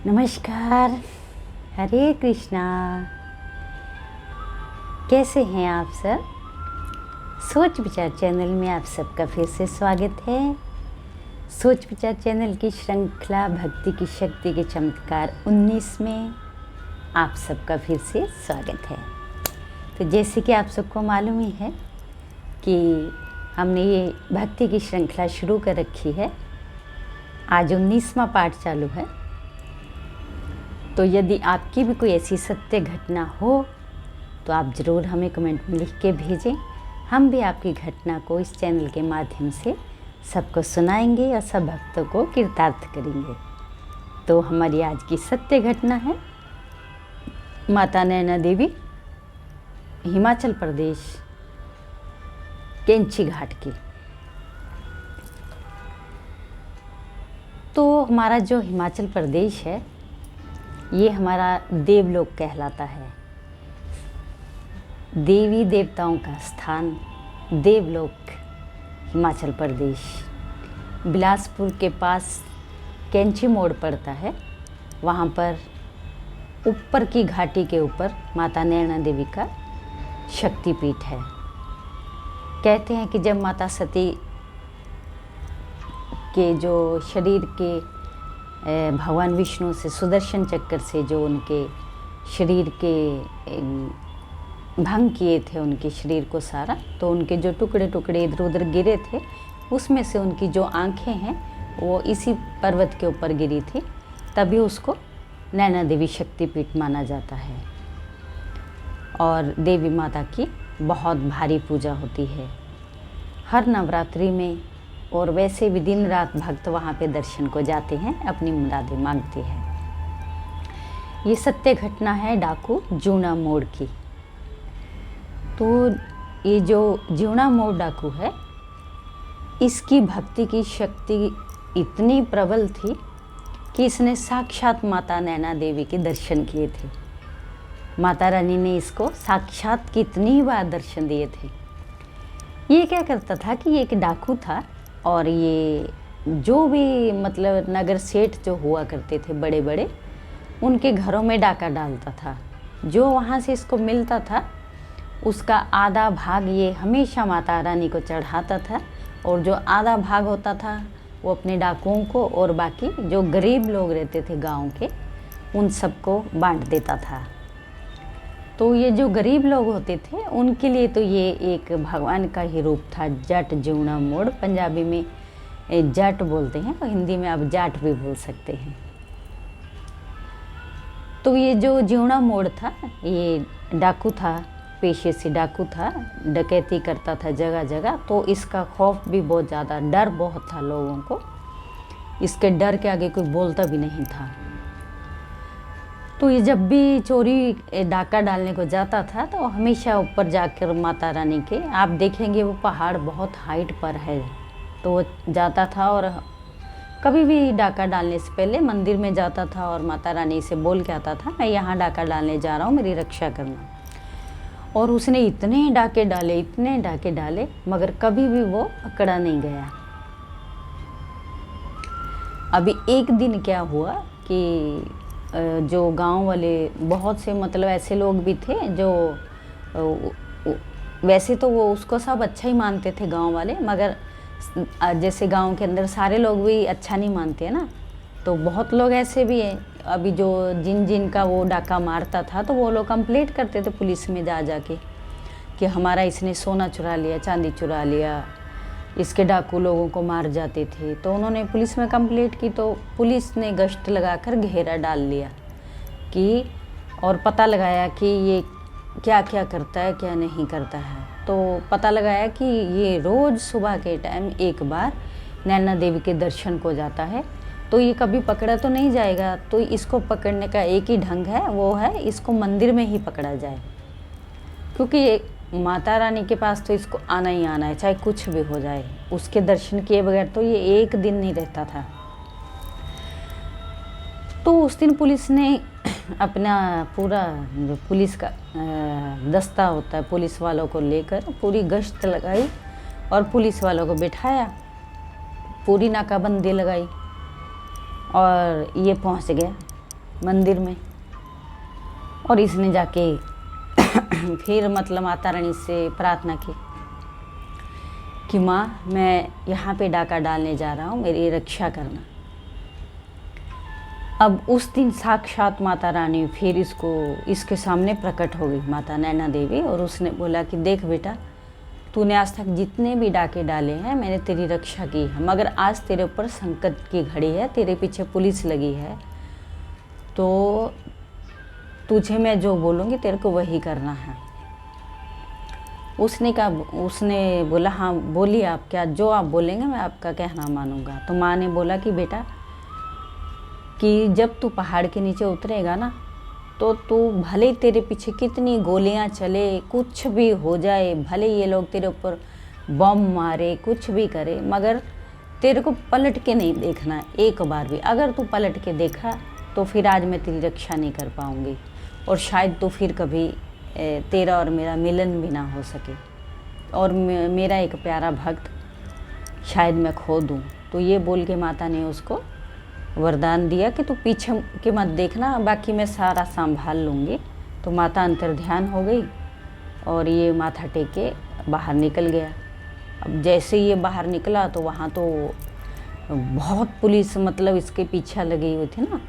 नमस्कार। हरे कृष्णा। कैसे हैं आप सब? सोच विचार चैनल में आप सबका फिर से स्वागत है। सोच विचार चैनल की श्रृंखला भक्ति की शक्ति के चमत्कार 19 में आप सबका फिर से स्वागत है। तो जैसे कि आप सबको मालूम ही है कि हमने ये भक्ति की श्रृंखला शुरू कर रखी है। आज 19वां पाठ चालू है। तो यदि आपकी भी कोई ऐसी सत्य घटना हो तो आप ज़रूर हमें कमेंट में लिख के भेजें। हम भी आपकी घटना को इस चैनल के माध्यम से सबको सुनाएंगे और सब भक्तों को कृतार्थ करेंगे। तो हमारी आज की सत्य घटना है माता नैना देवी, हिमाचल प्रदेश, कैंची घाट की। तो हमारा जो हिमाचल प्रदेश है ये हमारा देवलोक कहलाता है। देवी देवताओं का स्थान देवलोक हिमाचल प्रदेश। बिलासपुर के पास कैंची मोड़ पड़ता है। वहाँ पर ऊपर की घाटी के ऊपर माता नैना देवी का शक्तिपीठ है। कहते हैं कि जब माता सती के जो शरीर के भगवान विष्णु से सुदर्शन चक्र से जो उनके शरीर के भंग किए थे उनके शरीर को सारा, तो उनके जो टुकड़े टुकड़े इधर उधर गिरे थे उसमें से उनकी जो आंखें हैं वो इसी पर्वत के ऊपर गिरी थी। तभी उसको नैना देवी शक्तिपीठ माना जाता है और देवी माता की बहुत भारी पूजा होती है हर नवरात्रि में। और वैसे भी दिन रात भक्त वहाँ पे दर्शन को जाते हैं, अपनी मुरादें मांगते हैं। ये सत्य घटना है डाकू जूना मोड़ की। तो ये जो जूना मोड़ डाकू है इसकी भक्ति की शक्ति इतनी प्रबल थी कि इसने साक्षात माता नैना देवी के दर्शन किए थे। माता रानी ने इसको साक्षात कितनी बार दर्शन दिए थे। ये क्या करता था कि ये एक डाकू था और ये जो भी मतलब नगर सेठ जो हुआ करते थे बड़े बड़े, उनके घरों में डाका डालता था। जो वहाँ से इसको मिलता था उसका आधा भाग ये हमेशा माता रानी को चढ़ाता था और जो आधा भाग होता था वो अपने डाकुओं को और बाकी जो गरीब लोग रहते थे गांव के उन सबको बांट देता था। तो ये जो गरीब लोग होते थे उनके लिए तो ये एक भगवान का ही रूप था। जट जूना मोड़, पंजाबी में जट बोलते हैं और हिंदी में आप जाट भी बोल सकते हैं। तो ये जो जूना मोड़ था ये डाकू था, पेशे से डाकू था, डकैती करता था जगह जगह। तो इसका खौफ भी बहुत ज़्यादा, डर बहुत था लोगों को। इसके डर के आगे कोई बोलता भी नहीं था। तो ये जब भी चोरी डाका डालने को जाता था तो हमेशा ऊपर जाकर माता रानी के, आप देखेंगे वो पहाड़ बहुत हाइट पर है, तो वो जाता था और कभी भी डाका डालने से पहले मंदिर में जाता था और माता रानी से बोल के आता था मैं यहाँ डाका डालने जा रहा हूँ, मेरी रक्षा करना। और उसने इतने डाके डाले मगर कभी भी वो पकड़ा नहीं गया। अभी एक दिन क्या हुआ कि जो गांव वाले बहुत से मतलब ऐसे लोग भी थे जो वैसे तो वो उसको सब अच्छा ही मानते थे गांव वाले, मगर जैसे गांव के अंदर सारे लोग भी अच्छा नहीं मानते हैं ना। तो बहुत लोग ऐसे भी हैं अभी जो जिन का वो डाका मारता था तो वो लोग कंप्लेंट करते थे पुलिस में जा के कि हमारा इसने सोना चुरा लिया, चांदी चुरा लिया, इसके डाकू लोगों को मार जाते थे। तो उन्होंने पुलिस में कंप्लेंट की तो पुलिस ने गश्त लगाकर घेरा डाल लिया कि और पता लगाया कि ये क्या क्या करता है क्या नहीं करता है। तो पता लगाया कि ये रोज़ सुबह के टाइम एक बार नैना देवी के दर्शन को जाता है। तो ये कभी पकड़ा तो नहीं जाएगा। तो इसको पकड़ने का एक ही ढंग है, वो है इसको मंदिर में ही पकड़ा जाए, क्योंकि माता रानी के पास तो इसको आना ही आना है, चाहे कुछ भी हो जाए। उसके दर्शन किए बगैर तो ये एक दिन नहीं रहता था। तो उस दिन पुलिस ने अपना पूरा जो पुलिस का दस्ता होता है पुलिस वालों को लेकर पूरी गश्त लगाई और पुलिस वालों को बिठाया, पूरी नाकाबंदी लगाई और ये पहुंच गया मंदिर में। और इसने जाके फिर मतलब माता रानी से प्रार्थना की कि माँ मैं यहाँ पे डाका डालने जा रहा हूँ, मेरी रक्षा करना। अब उस दिन साक्षात माता रानी फिर इसके सामने प्रकट हो गई, माता नैना देवी, और उसने बोला कि देख बेटा, तूने आज तक जितने भी डाके डाले हैं मैंने तेरी रक्षा की है, मगर आज तेरे ऊपर संकट की घड़ी है, तेरे पीछे पुलिस लगी है, तो तुझे मैं जो बोलूँगी तेरे को वही करना है। उसने बोला हाँ बोलिए आप, क्या जो आप बोलेंगे मैं आपका कहना मानूंगा। तो माँ ने बोला कि बेटा कि जब तू पहाड़ के नीचे उतरेगा ना, तो तू भले तेरे पीछे कितनी गोलियां चले, कुछ भी हो जाए, भले ये लोग तेरे ऊपर बम मारे, कुछ भी करे, मगर तेरे को पलट के नहीं देखना एक बार भी। अगर तू पलट के देखा तो फिर आज मैं तेरी रक्षा नहीं कर पाऊँगी, और शायद तो फिर कभी तेरा और मेरा मिलन भी ना हो सके, और मेरा एक प्यारा भक्त शायद मैं खो दूँ। तो ये बोल के माता ने उसको वरदान दिया कि तू पीछे के मत देखना, बाकी मैं सारा संभाल लूँगी। तो माता अंतर्ध्यान हो गई और ये माथा टेक के बाहर निकल गया। अब जैसे ये बाहर निकला तो वहाँ तो बहुत पुलिस मतलब इसके पीछे लगी हुई थी ना,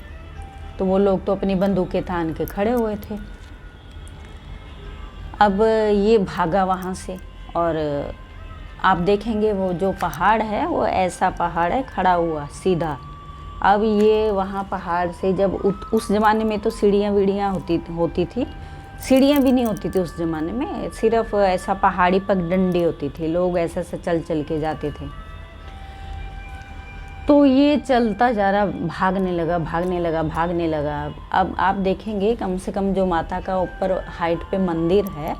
तो वो लोग तो अपनी बंदूकें तान के खड़े हुए थे। अब ये भागा वहाँ से, और आप देखेंगे वो जो पहाड़ है वो ऐसा पहाड़ है खड़ा हुआ सीधा। अब ये वहाँ पहाड़ से जब उस ज़माने में तो सीढ़ियाँ वीढ़ियाँ होती थी, सीढ़ियाँ भी नहीं होती थी उस ज़माने में, सिर्फ ऐसा पहाड़ी पगडंडी होती थी, लोग ऐसे से चल चल के जाते थे। तो ये चलता जा रहा, भागने लगा। अब आप देखेंगे कम से कम जो माता का ऊपर हाइट पे मंदिर है,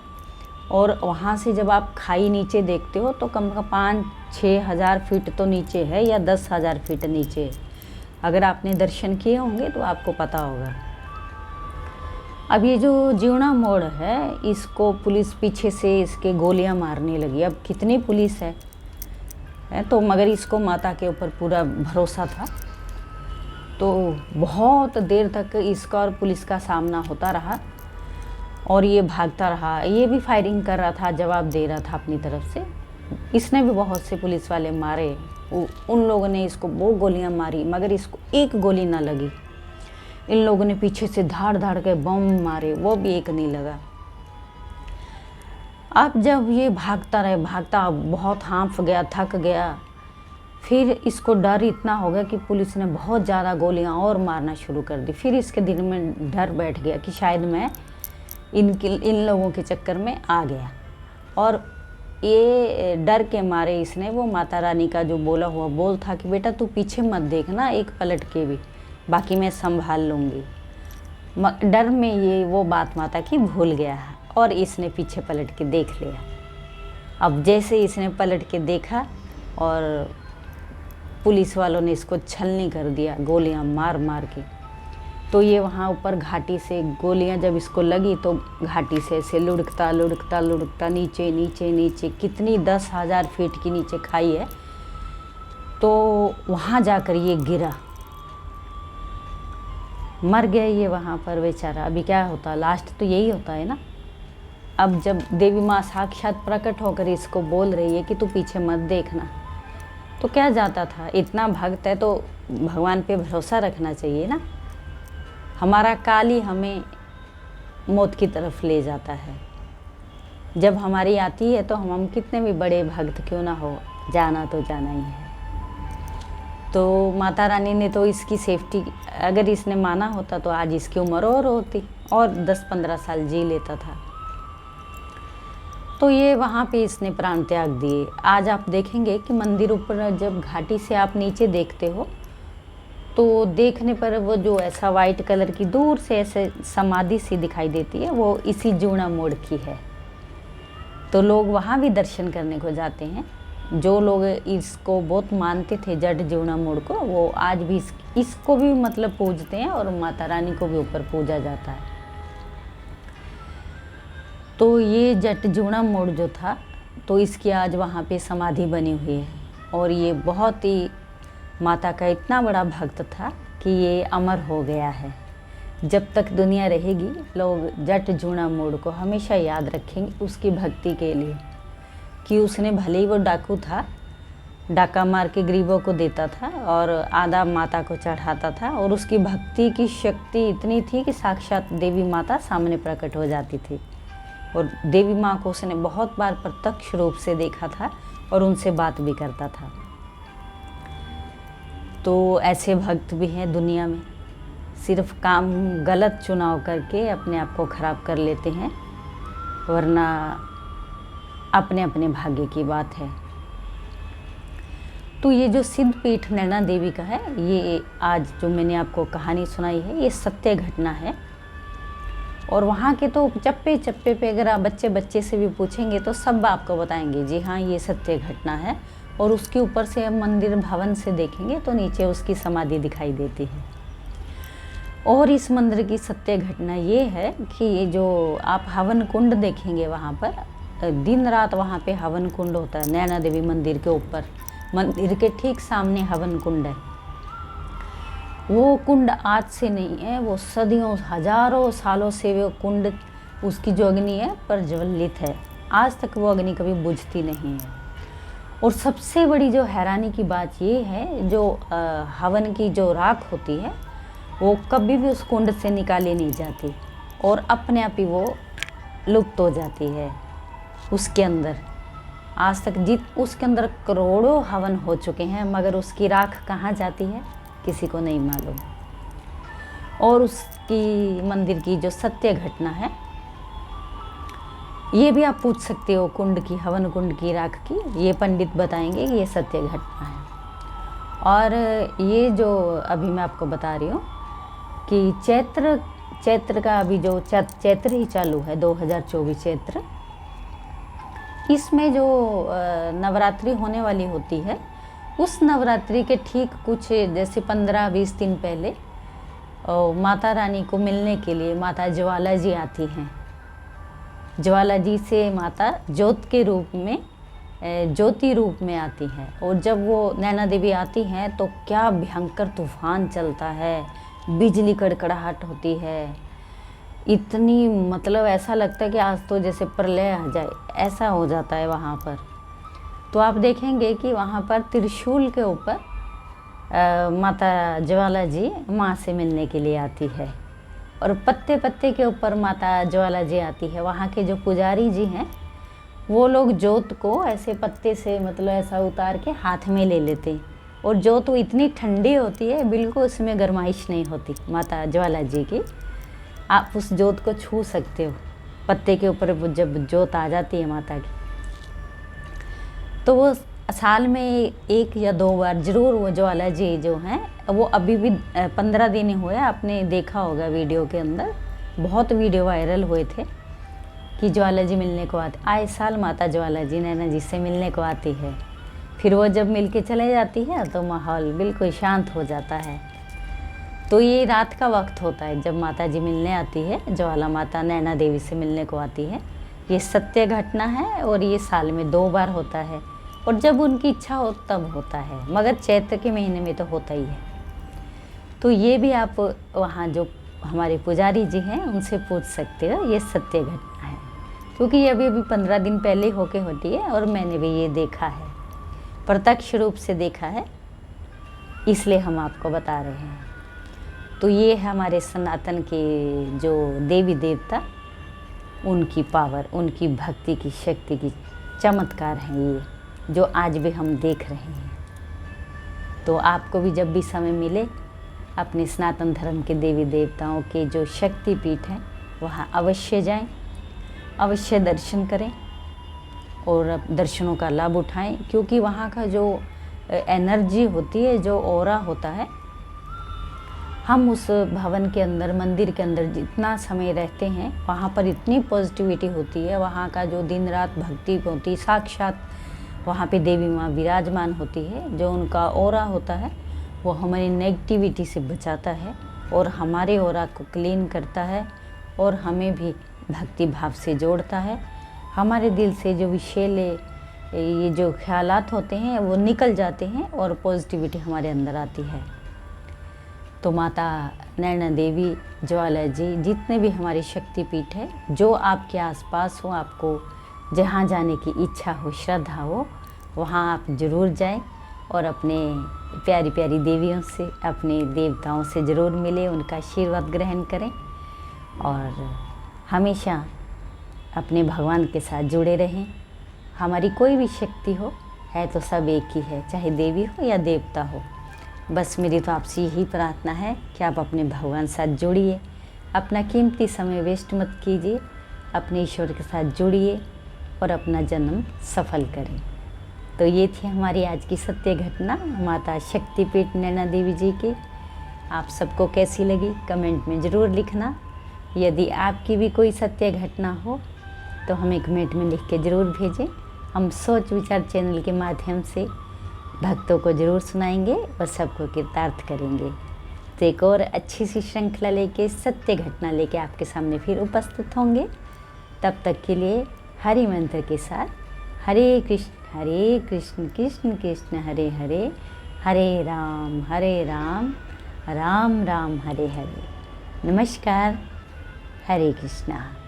और वहाँ से जब आप खाई नीचे देखते हो तो कम से कम 5-6 हज़ार फीट तो नीचे है, या 10,000 फीट नीचे है। अगर आपने दर्शन किए होंगे तो आपको पता होगा। अब ये जो जीवना मोड़ है, इसको पुलिस पीछे से इसके गोलियां मारने लगी। अब कितनी पुलिस है तो मगर इसको माता के ऊपर पूरा भरोसा था, तो बहुत देर तक इसका और पुलिस का सामना होता रहा, और ये भागता रहा। ये भी फायरिंग कर रहा था, जवाब दे रहा था अपनी तरफ से। इसने भी बहुत से पुलिस वाले मारे, उन लोगों ने इसको वो गोलियां मारी, मगर इसको एक गोली ना लगी। इन लोगों ने पीछे से धाड़ धाड़ के बम मारे, वो भी एक नहीं लगा। अब जब ये भागता बहुत हाँफ गया, थक गया, फिर इसको डर इतना हो गया कि पुलिस ने बहुत ज़्यादा गोलियां और मारना शुरू कर दी। फिर इसके दिल में डर बैठ गया कि शायद मैं इन लोगों के चक्कर में आ गया, और ये डर के मारे इसने वो माता रानी का जो बोला हुआ बोल था कि बेटा तू पीछे मत देखना एक पलट के भी, बाकी मैं संभाल लूँगी। डर में ये वो बात माता की भूल गया है, और इसने पीछे पलट के देख लिया। अब जैसे इसने पलट के देखा और पुलिस वालों ने इसको छलनी कर दिया गोलियां मार मार के, तो ये वहाँ ऊपर घाटी से गोलियां जब इसको लगी तो घाटी से ऐसे लुढ़कता नीचे नीचे नीचे, कितनी 10,000 फीट की नीचे खाई है, तो वहाँ जाकर ये गिरा, मर गया ये वहाँ पर बेचारा। अभी क्या होता, लास्ट तो यही होता है ना। अब जब देवी माँ साक्षात प्रकट होकर इसको बोल रही है कि तू पीछे मत देखना, तो क्या जाता था, इतना भक्त है तो भगवान पे भरोसा रखना चाहिए ना। हमारा काल ही हमें मौत की तरफ ले जाता है। जब हमारी आती है तो हम कितने भी बड़े भक्त क्यों ना हो, जाना तो जाना ही है। तो माता रानी ने तो इसकी सेफ्टी, अगर इसने माना होता तो आज इसकी उम्र और होती, और 10-15 साल जी लेता था। तो ये वहाँ पे इसने प्राण त्याग दिए। आज आप देखेंगे कि मंदिर ऊपर जब घाटी से आप नीचे देखते हो तो देखने पर वो जो ऐसा वाइट कलर की दूर से ऐसे समाधि सी दिखाई देती है, वो इसी जूना मोड़ की है। तो लोग वहाँ भी दर्शन करने को जाते हैं। जो लोग इसको बहुत मानते थे जट जीवना मोड़ को, वो आज भी इसको भी मतलब पूजते हैं, और माता रानी को भी ऊपर पूजा जाता है। तो ये जट जीवना मोड़ जो था, तो इसकी आज वहाँ पे समाधि बनी हुई है, और ये बहुत ही माता का इतना बड़ा भक्त था कि ये अमर हो गया है। जब तक दुनिया रहेगी लोग जट जूना मोड़ को हमेशा याद रखेंगे उसकी भक्ति के लिए, कि उसने भले ही वो डाकू था, डाका मार के गरीबों को देता था और आधा माता को चढ़ाता था, और उसकी भक्ति की शक्ति इतनी थी कि साक्षात देवी माता सामने प्रकट हो जाती थी। और देवी माँ को उसने बहुत बार प्रत्यक्ष रूप से देखा था और उनसे बात भी करता था। तो ऐसे भक्त भी हैं दुनिया में, सिर्फ काम गलत चुनाव करके अपने आप को खराब कर लेते हैं, वरना अपने अपने भाग्य की बात है। तो ये जो सिद्ध पीठ नैना देवी का है, ये आज जो मैंने आपको कहानी सुनाई है ये सत्य घटना है। और वहाँ के तो चप्पे चप्पे पे अगर आप बच्चे बच्चे से भी पूछेंगे तो सब आपको बताएंगे जी हाँ ये सत्य घटना है। और उसके ऊपर से हम मंदिर भवन से देखेंगे तो नीचे उसकी समाधि दिखाई देती है। और इस मंदिर की सत्य घटना ये है कि ये जो आप हवन कुंड देखेंगे वहाँ पर दिन रात वहाँ पे हवन कुंड होता है। नैना देवी मंदिर के ऊपर, मंदिर के ठीक सामने हवन कुंड है। वो कुंड आज से नहीं है, वो सदियों हजारों सालों से वो कुंड, उसकी जो अग्नि है प्रज्वलित है, आज तक वो अग्नि कभी बुझती नहीं है। और सबसे बड़ी जो हैरानी की बात ये है, जो हवन की जो राख होती है वो कभी भी उस कुंड से निकाली नहीं जाती और अपने आप ही वो लुप्त हो जाती है उसके अंदर। आज तक उसके अंदर करोड़ों हवन हो चुके हैं, मगर उसकी राख कहाँ जाती है किसी को नहीं मालूम। और उसकी मंदिर की जो सत्य घटना है, ये भी आप पूछ सकते हो कुंड की, हवन कुंड की राख की, ये पंडित बताएंगे कि ये सत्य घटना है। और ये जो अभी मैं आपको बता रही हूँ कि चैत्र का अभी जो चैत्र ही चालू है, 2024 चैत्र, इसमें जो नवरात्रि होने वाली होती है, उस नवरात्रि के ठीक कुछ जैसे 15-20 दिन पहले माता रानी को मिलने के लिए माता ज्वाला जी आती हैं। ज्वाला जी से माता ज्योत के रूप में, ज्योति रूप में आती हैं। और जब वो नैना देवी आती हैं तो क्या भयंकर तूफान चलता है, बिजली कड़कड़ाहट होती है, इतनी मतलब ऐसा लगता है कि आज तो जैसे प्रलय आ जाए, ऐसा हो जाता है वहाँ पर। तो आप देखेंगे कि वहाँ पर त्रिशूल के ऊपर माता ज्वाला जी माँ से मिलने के लिए आती है, और पत्ते पत्ते के ऊपर माता ज्वाला जी आती है। वहाँ के जो पुजारी जी हैं वो लोग जोत को ऐसे पत्ते से मतलब ऐसा उतार के हाथ में ले लेते हैं, और जोत वो इतनी ठंडी होती है, बिल्कुल उसमें गर्माइश नहीं होती माता ज्वाला जी की। आप उस जोत को छू सकते हो, पत्ते के ऊपर जब जोत आ जाती है माता की, तो वो साल में 1 या 2 बार ज़रूर वो ज्वाला जी जो हैं, वो अभी भी 15 दिन हुए, आपने देखा होगा वीडियो के अंदर, बहुत वीडियो वायरल हुए थे कि ज्वाला जी मिलने को आए साल माता ज्वाला जी नैना जी से मिलने को आती है। फिर वो जब मिल के चले जाती है तो माहौल बिल्कुल शांत हो जाता है। तो ये रात का वक्त होता है जब माता जी मिलने आती है, ज्वाला माता नैना देवी से मिलने को आती है। ये सत्य घटना है और ये साल में 2 बार होता है, और जब उनकी इच्छा हो तब होता है, मगर चैत्र के महीने में तो होता ही है। तो ये भी आप वहाँ जो हमारे पुजारी जी हैं उनसे पूछ सकते हो, ये सत्य घटना है, क्योंकि ये अभी 15 दिन पहले होके होती है और मैंने भी ये देखा है, प्रत्यक्ष रूप से देखा है, इसलिए हम आपको बता रहे हैं। तो ये है हमारे सनातन के जो देवी देवता, उनकी पावर, उनकी भक्ति की शक्ति की चमत्कार हैं ये, जो आज भी हम देख रहे हैं। तो आपको भी जब भी समय मिले अपने सनातन धर्म के देवी देवताओं के जो शक्ति पीठ हैं वहाँ अवश्य जाएं, अवश्य दर्शन करें और दर्शनों का लाभ उठाएं, क्योंकि वहाँ का जो एनर्जी होती है, जो ऑरा होता है, हम उस भवन के अंदर, मंदिर के अंदर जितना समय रहते हैं वहाँ पर इतनी पॉजिटिविटी होती है। वहाँ का जो दिन रात भक्ति होती है, साक्षात वहाँ पे देवी माँ विराजमान होती है। जो उनका ऑरा होता है वो हमारी नेगेटिविटी से बचाता है और हमारे ऑरा को क्लीन करता है और हमें भी भक्ति भाव से जोड़ता है। हमारे दिल से जो विषैले ये जो ख्यालात होते हैं वो निकल जाते हैं और पॉजिटिविटी हमारे अंदर आती है। तो माता नैना देवी, ज्वाला जी, जितने भी हमारे शक्तिपीठ है, जो आपके आसपास हो, आपको जहाँ जाने की इच्छा हो, श्रद्धा हो, वहाँ आप ज़रूर जाएं और अपने प्यारी प्यारी देवियों से, अपने देवताओं से ज़रूर मिलें, उनका आशीर्वाद ग्रहण करें और हमेशा अपने भगवान के साथ जुड़े रहें। हमारी कोई भी शक्ति हो, है तो सब एक ही है, चाहे देवी हो या देवता हो। बस मेरी तो आपसे यही प्रार्थना है कि आप अपने भगवान साथ जुड़िए, अपना कीमती समय वेस्ट मत कीजिए, अपने ईश्वर के साथ जुड़िए और अपना जन्म सफल करें। तो ये थी हमारी आज की सत्य घटना माता शक्तिपीठ नैना देवी जी की। आप सबको कैसी लगी कमेंट में ज़रूर लिखना। यदि आपकी भी कोई सत्य घटना हो तो हमें कमेंट में लिख के ज़रूर भेजें। हम सोच विचार चैनल के माध्यम से भक्तों को ज़रूर सुनाएंगे और सबको कृतार्थ करेंगे। तो एक और अच्छी सी श्रृंखला लेके, सत्य घटना लेके आपके सामने फिर उपस्थित होंगे। तब तक के लिए हरि मंत्र के साथ हरे कृष्ण कृष्ण कृष्ण हरे हरे, हरे राम राम राम हरे हरे। नमस्कार, हरे कृष्णा।